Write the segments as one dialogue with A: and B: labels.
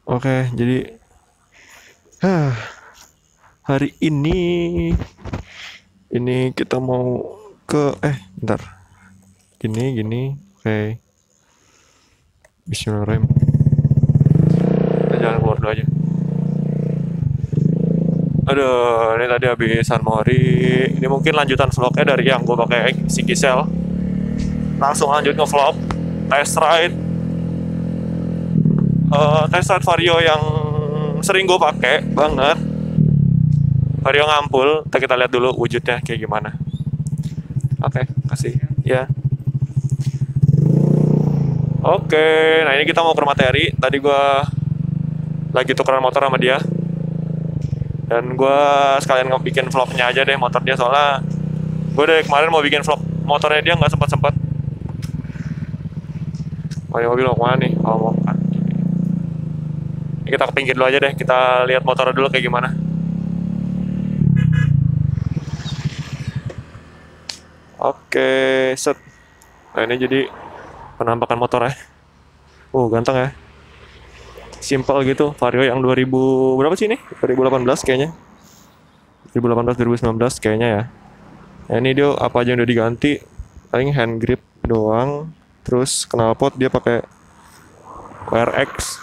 A: Oke, jadi hah, hari ini kita mau ke bentar. Gini. Oke. Bismillahirrahmanirrahim. Kita jalan keluar dulu aja. Aduh, ini tadi habis San Mori. Ini mungkin lanjutan vlognya dari yang gue pakai si Gisel. Langsung lanjut nge-vlog test ride. Test ride Vario yang sering gue pakai banget. Vario ngampul. Kita lihat dulu wujudnya kayak gimana. Oke, kasih. Ya. Oke, nah ini kita mau ke rumah Terry. Tadi gue lagi tukeran motor sama dia. Dan gue sekalian bikin vlognya aja deh motor dia, soalnya gue dari kemarin mau bikin vlog motornya dia nggak sempat. Oh, mobil mau kemana nih? Oh, mau kan. Kita ke pinggir dulu aja deh, kita lihat motornya dulu kayak gimana. Oke, set. Nah ini jadi penampakan motornya. Ganteng ya. Simple gitu, Vario yang 2000 berapa sih ini? 2018 kayaknya. 2018 2019 kayaknya ya. Nah, ini dia apa aja yang udah diganti? Paling hand grip doang. Terus knalpot dia pakai WRX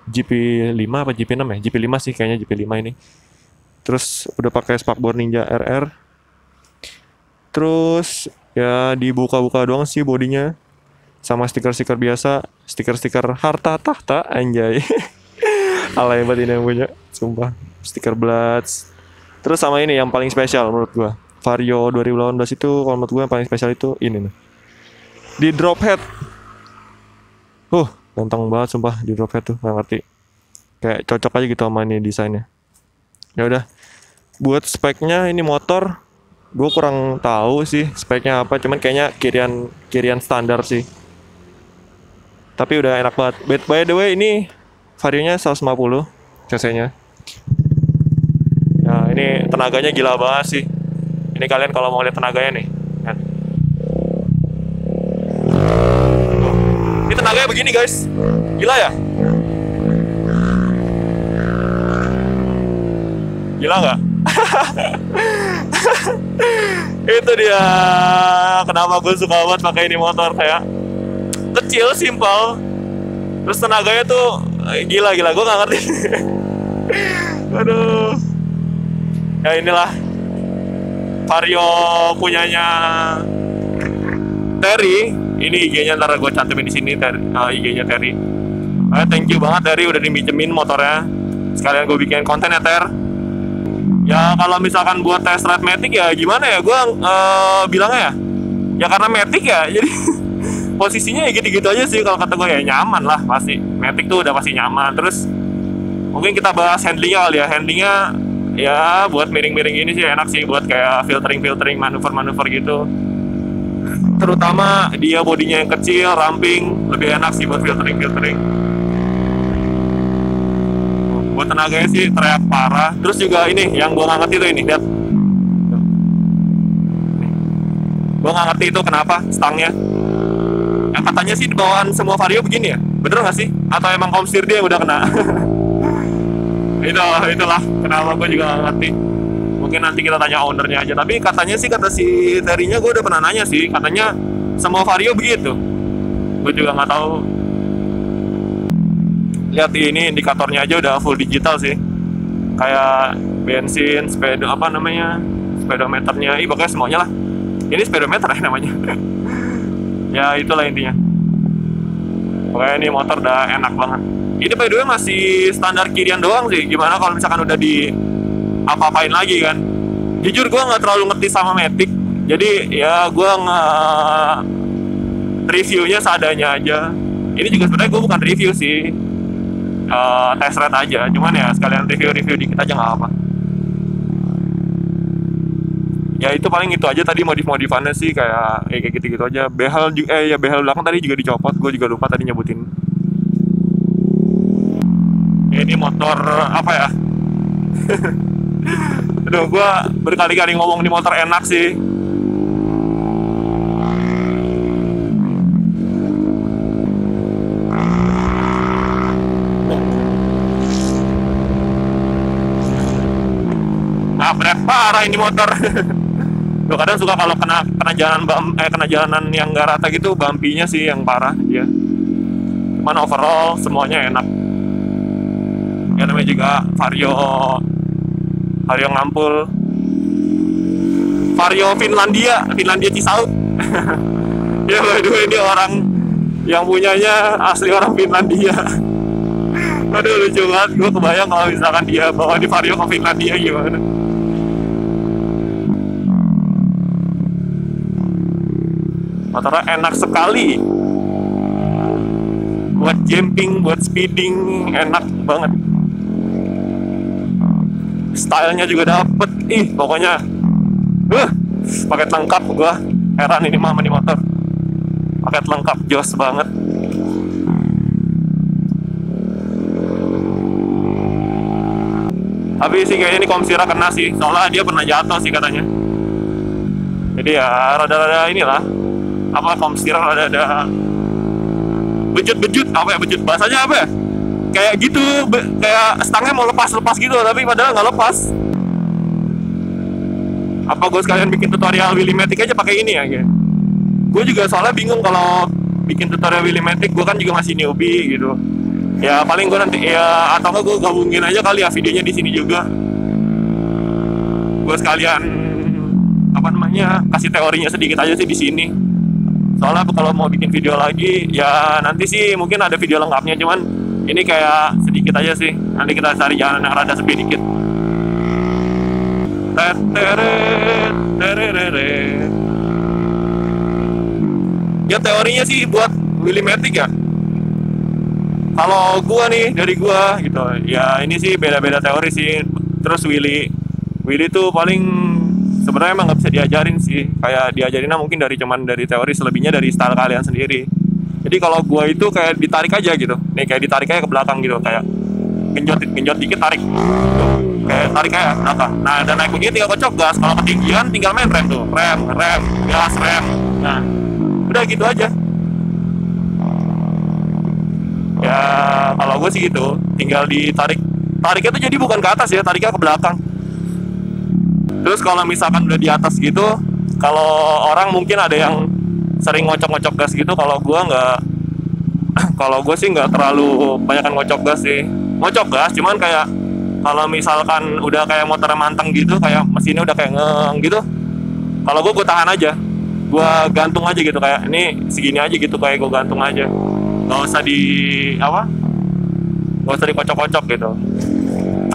A: GP5 apa GP6 ya? GP5 sih kayaknya, GP5 ini. Terus udah pakai spakbor Ninja RR. Terus ya dibuka-buka doang sih bodinya. Sama stiker-stiker biasa, stiker-stiker harta tahta anjay. Alay banget ini yang punya, sumpah. Stiker Bloods. Terus sama ini yang paling spesial menurut gua. Vario 2018 itu kalau menurut gua yang paling spesial itu ini nih. Di drop head. Ganteng banget sumpah di drop head tuh, nggak ngerti. Kayak cocok aja gitu sama ini desainnya. Ya udah. Buat speknya ini motor gue kurang tahu sih speknya apa, cuman kayaknya kirian standar sih. Tapi udah enak banget. By the way ini Varionya 150 cc-nya. Nah ini tenaganya gila banget sih. Ini kalian kalau mau lihat tenaganya nih. Kan. Ini tenaganya begini guys. Gila ya? Gila nggak? Itu dia kenapa gue suka banget pakai ini motor, kayak kecil, simple, terus tenaganya tuh gila gue nggak ngerti. Aduh, ya inilah Vario punyanya Terry. Ini IG-nya ntar gue cantumin di sini, IG-nya Terry. Thank you banget Terry udah diminjemin motornya, sekalian gue bikin konten ya Ter. Ya kalau misalkan buat test ride Matic ya gimana ya, gue bilangnya ya karena Matic ya jadi posisinya ya gitu-gitu aja sih. Kalau kata gue ya nyaman lah, pasti Matic tuh udah pasti nyaman. Terus mungkin kita bahas handlingnya kali ya. Handlingnya ya buat miring-miring ini sih enak sih, buat kayak filtering manuver gitu. Terutama dia bodinya yang kecil, ramping, lebih enak sih buat filtering. Buat tenaganya sih teriak parah. Terus juga ini yang gue nggak ngerti tuh ini, lihat. Gue nggak ngerti itu kenapa stangnya. Yang katanya sih di bawaan semua Vario begini ya, bener nggak sih? Atau emang komstir dia yang udah kena? Itulah kenapa gue juga nggak ngerti. Mungkin nanti kita tanya ownernya aja. Tapi katanya sih, kata si Terry-nya, gue udah pernah nanya sih, katanya semua Vario begitu. Gue juga nggak tahu. Lihat ini indikatornya aja udah full digital sih, kayak bensin, speedometernya, pokoknya semuanya lah. Ini speedometer ya namanya. Ya itulah intinya. Pokoknya ini motor udah enak banget. Ini by the way masih standar kirian doang sih. Gimana kalau misalkan udah di apa-apain lagi kan. Jujur gue nggak terlalu ngerti sama Matic, jadi ya gue reviewnya seadanya aja. Ini juga sebenarnya gue bukan review sih, test ride aja. Cuman ya sekalian review dikit aja nggak apa. Ya itu paling itu aja tadi modifannya sih, kayak gitu aja. Behel belakang tadi juga dicopot, gue juga lupa tadi nyebutin. Ini motor apa ya? Aduh, gue berkali-kali ngomong di motor enak sih. parah ini motor. Gue kadang suka kalau kena jalanan yang nggak rata gitu, bumpinya sih yang parah ya. Cuman overall semuanya enak. Ya namanya juga Vario ngampul, Vario Finlandia Cisauk. Ya by the way, ini orang yang punyanya asli orang Finlandia. Aduh lucu banget, gue kebayang kalau misalkan dia bawa di Vario ke Finlandia gimana. Motornya enak sekali buat jumping, buat speeding, enak banget. Stylenya juga dapet, pokoknya paket lengkap. Gua heran ini mah di motor, paket lengkap jos banget. Tapi sih kayaknya ini Komsira kena sih, soalnya dia pernah jatuh sih katanya. Jadi ya rada-rada inilah, apa Komsira rada-rada bejut-bejut, apa ya bejut bahasanya apa ya? Kayak gitu, kayak stangnya mau lepas gitu, tapi padahal nggak lepas. Apa gue sekalian bikin tutorial Wheelmatic aja pakai ini ya? Gue juga soalnya bingung kalau bikin tutorial Wheelmatic, gue kan juga masih newbie gitu. Ya paling gue nanti ya, atau enggak gue gabungin aja kali ya videonya di sini juga. Gue sekalian apa namanya kasih teorinya sedikit aja sih di sini. Soalnya kalau mau bikin video lagi ya nanti sih mungkin ada video lengkapnya, cuman ini kayak sedikit aja sih. Nanti kita cari jalan yang rada sepi dikit. Ya teorinya sih buat Wheelmatic ya. Kalau gua nih dari gua gitu, ya ini sih beda-beda teori sih. Terus Willy tuh paling sebenarnya emang nggak bisa diajarin sih. Kayak diajarinnya mungkin cuman dari teori, selebihnya dari style kalian sendiri. Jadi kalau gua itu kayak ditarik aja gitu. Nih kayak ditarik aja ke belakang gitu, kayak genjot dikit tarik. Tuh, kayak tarik aja ke belakang. Nah, dan naik begini tinggal kocok gas. Kalau ketinggian tinggal main rem tuh. Rem, gas, rem. Nah, udah gitu aja. Ya, kalau gue sih gitu, tinggal ditarik. Tariknya tuh jadi bukan ke atas ya, tariknya ke belakang. Terus kalau misalkan udah di atas gitu, kalau orang mungkin ada yang sering ngocok-ngocok gas gitu, kalau gue nggak. Kalau gue sih nggak terlalu banyakan ngocok gas sih. Ngocok gas, cuman kayak kalau misalkan udah kayak motornya manteng gitu, kayak mesinnya udah kayak gitu. Kalau gue tahan aja, gue gantung aja gitu, kayak ini segini aja gitu, kayak gue gantung aja. Gak usah gak usah dikocok-kocok gitu.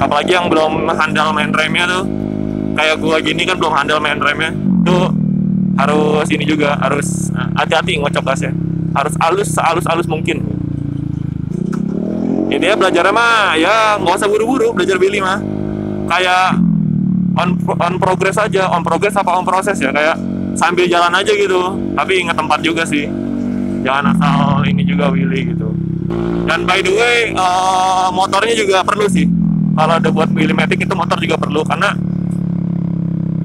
A: Apalagi yang belum handal main remnya tuh, kayak gua gini kan belum handal main remnya tuh, harus ini juga, harus hati-hati ngocok gasnya, harus halus mungkin. Ini ya belajarnya mah ya nggak usah buru-buru belajar Billy mah, kayak on progress aja, on proses ya, kayak sambil jalan aja gitu, tapi ingat tempat juga sih. Jangan asal ini juga Willy gitu. Dan by the way, motornya juga perlu sih. Kalau ada buat Wheelmatic itu motor juga perlu, karena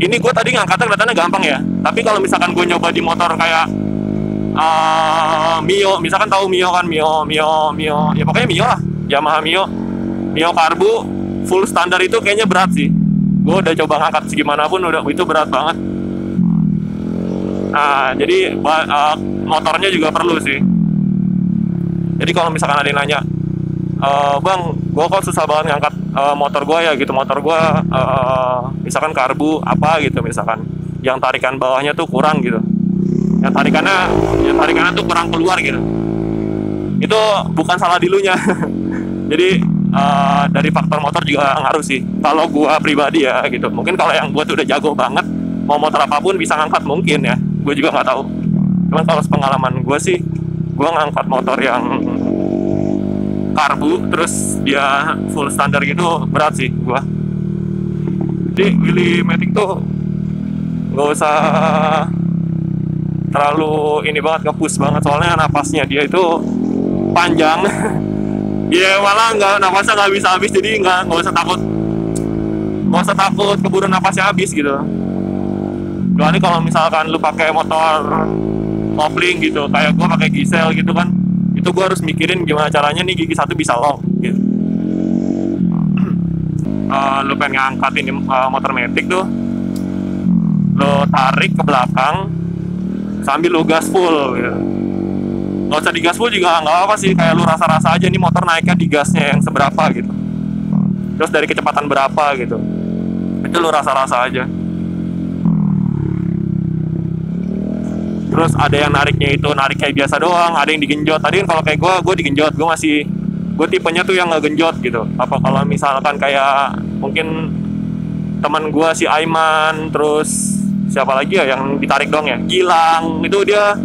A: ini gue tadi ngangkatnya kelihatannya gampang ya. Tapi kalau misalkan gue nyoba di motor kayak Mio, misalkan tahu Mio kan, Mio, ya pokoknya Mio lah, Yamaha Mio karbu full standar itu kayaknya berat sih. Gue udah coba ngangkat segimanapun itu berat banget. Nah, jadi motornya juga perlu sih. Jadi kalau misalkan ada yang nanya, bang, gue kok susah banget ngangkat motor gue ya gitu, motor gue misalkan karbu apa gitu, misalkan yang tarikan bawahnya tuh kurang gitu, yang tarikannya tuh kurang keluar gitu, itu bukan salah dilunya. Jadi dari faktor motor juga ngaruh sih. Kalau gue pribadi ya gitu, mungkin kalau yang gue tuh udah jago banget, mau motor apapun bisa ngangkat mungkin ya, gue juga nggak tahu. Cuman kalau pengalaman gue sih, gue ngangkat motor yang karbu terus dia full standar gitu berat sih gue. Jadi Wheelmatic tuh nggak usah terlalu ini banget, nge-push banget, soalnya napasnya dia itu panjang. Ya malah napasnya nggak bisa habis, jadi nggak usah takut keburu napasnya habis gitu. Kecuali kalau misalkan lu pakai motor kopling gitu, kayak gua pakai Gisel gitu kan, itu gua harus mikirin gimana caranya nih gigi satu bisa long gitu. lu pengen ngangkat ini motor metik tuh, lu tarik ke belakang sambil lu gas full gitu. Nggak usah digas full juga nggak apa sih, kayak lu rasa-rasa aja nih motor naiknya di gasnya yang seberapa gitu, terus dari kecepatan berapa gitu, itu lu rasa-rasa aja. Terus ada yang nariknya itu narik kayak biasa doang, ada yang digenjot. Tadi kan kalau kayak gue digenjot, gue tipenya tuh yang nggak genjot gitu. Apa kalau misalkan kayak mungkin teman gue si Aiman, terus siapa lagi ya yang ditarik doang ya, Gilang, itu dia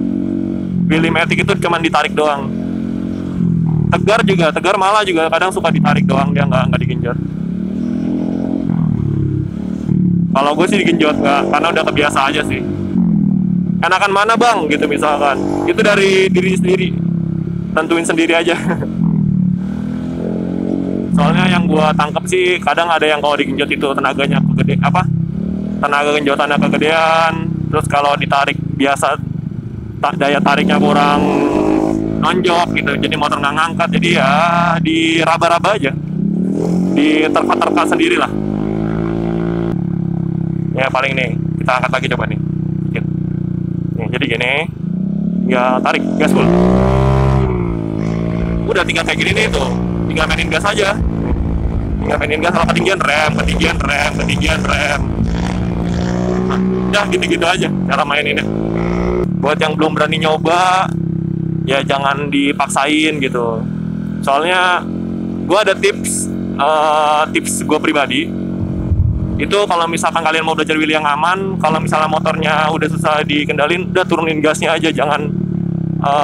A: Willy Matic itu cuman ditarik doang. Tegar malah juga kadang suka ditarik doang, dia nggak digenjot. Kalau gue sih digenjot nggak, karena udah kebiasa aja sih. Enakan mana bang gitu misalkan, itu dari diri sendiri, tentuin sendiri aja. Soalnya yang gua tangkep sih kadang ada yang kalau digenjot itu tenaganya kegede, tenaga genjotannya kegedean, terus kalau ditarik biasa daya tariknya kurang nonjok gitu, jadi motor nggak ngangkat, jadi ya diraba-raba aja, diterka-terka sendiri lah. Ya paling nih kita angkat lagi coba nih. Nih, jadi gini, tinggal tarik gas full. Udah tinggal kayak gini nih tuh, tinggal mainin gas aja. Tinggal mainin gas, kalau ketinggian rem. Nah, ya gitu-gitu aja cara maininnya. Buat yang belum berani nyoba, ya jangan dipaksain gitu. Soalnya gue ada tips gue pribadi. Itu kalau misalkan kalian mau belajar wheel yang aman, kalau misalnya motornya udah susah dikendalin, udah turunin gasnya aja, jangan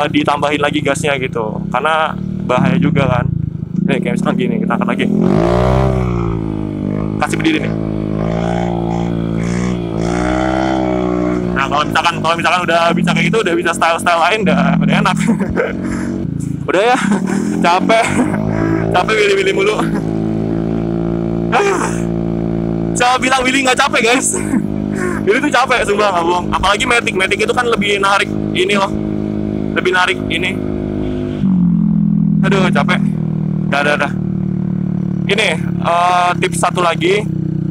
A: ditambahin lagi gasnya gitu, karena bahaya juga kan. Kayak misalkan gini, kita angkat lagi, kasih berdiri nih. Nah kalau misalkan udah bisa kayak gitu, udah bisa style lain, udah enak. Udah ya, capek willy mulu. Saya bilang Willy nggak capek guys. Willy tuh capek sumpah, nggak bohong. Apalagi Matic itu kan lebih narik ini loh, lebih narik ini. Aduh capek. Dah. Ini tips satu lagi,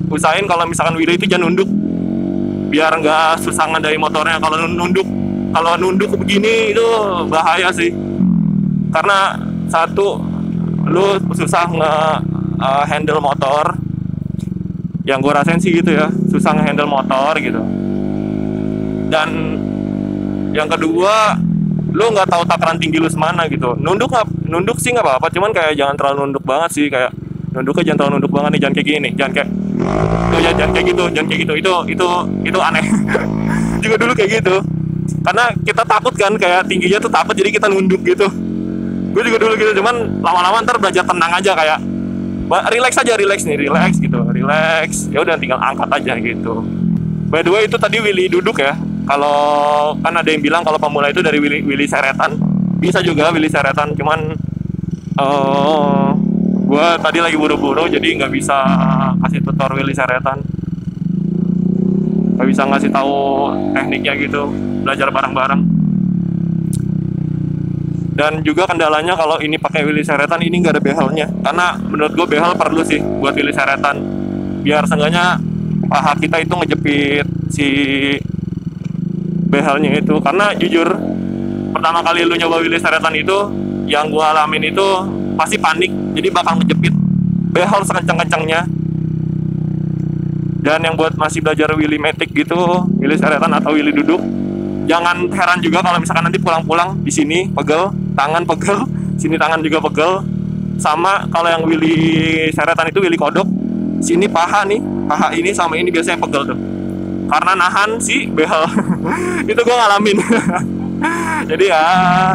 A: usahain kalau misalkan Willy itu jangan nunduk, biar nggak susah ngendali motornya. Kalau nunduk begini itu bahaya sih, karena satu, lu susah handle motor. Yang gue rasain sih gitu ya, susah nge-handle motor gitu. Dan yang kedua, lu nggak tahu takaran tinggi lu semana gitu. Nunduk sih nggak apa-apa, cuman kayak jangan terlalu nunduk banget sih, kayak nunduknya jangan terlalu nunduk banget nih, jangan kayak gini, jangan kayak itu aneh. Juga dulu kayak gitu, karena kita takut kan, kayak tingginya tuh takut, jadi kita nunduk gitu. Gue juga dulu gitu, cuman lama-lama ntar belajar tenang aja, kayak relax gitu, ya udah tinggal angkat aja gitu. By the way itu tadi Willy duduk ya. Kalau kan ada yang bilang kalau pemula itu dari Willy seretan, bisa juga Willy seretan, cuman gue tadi lagi buru-buru jadi nggak bisa kasih tutor Willy seretan, nggak bisa ngasih tahu tekniknya gitu, belajar bareng-bareng. Dan juga kendalanya kalau ini pakai Willy seretan, ini nggak ada behelnya. Karena menurut gue behel perlu sih buat Willy seretan, biar seenggaknya paha kita itu ngejepit si behelnya itu. Karena jujur, pertama kali lu nyoba Willy seretan itu, yang gue alamin itu pasti panik, jadi bakal ngejepit behel sekencang-kencangnya. Dan yang buat masih belajar Willy Matic gitu, Willy seretan atau Willy duduk, jangan heran juga kalau misalkan nanti pulang-pulang di sini pegel, tangan pegel, sini tangan juga pegel. Sama kalau yang Willy seretan itu Willy kodok, sini paha ini sama ini biasanya pegel tuh, karena nahan si behel. Itu gue ngalamin. Jadi ya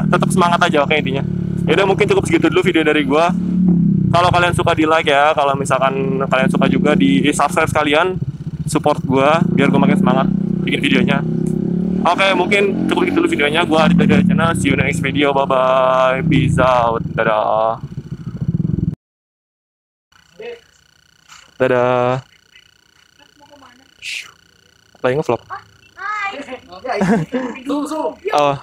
A: tetap semangat aja, oke intinya. Ya udah, mungkin cukup segitu dulu video dari gue. Kalau kalian suka di like ya, kalau misalkan kalian suka juga di subscribe sekalian, support gue biar gue makin semangat bikin videonya. Oke, mungkin cukup gitu dulu videonya. Gue Adit dari channel. See you next video. Bye bye. Peace out. Dadah. Dadah. Lagi ngevlog. Oh.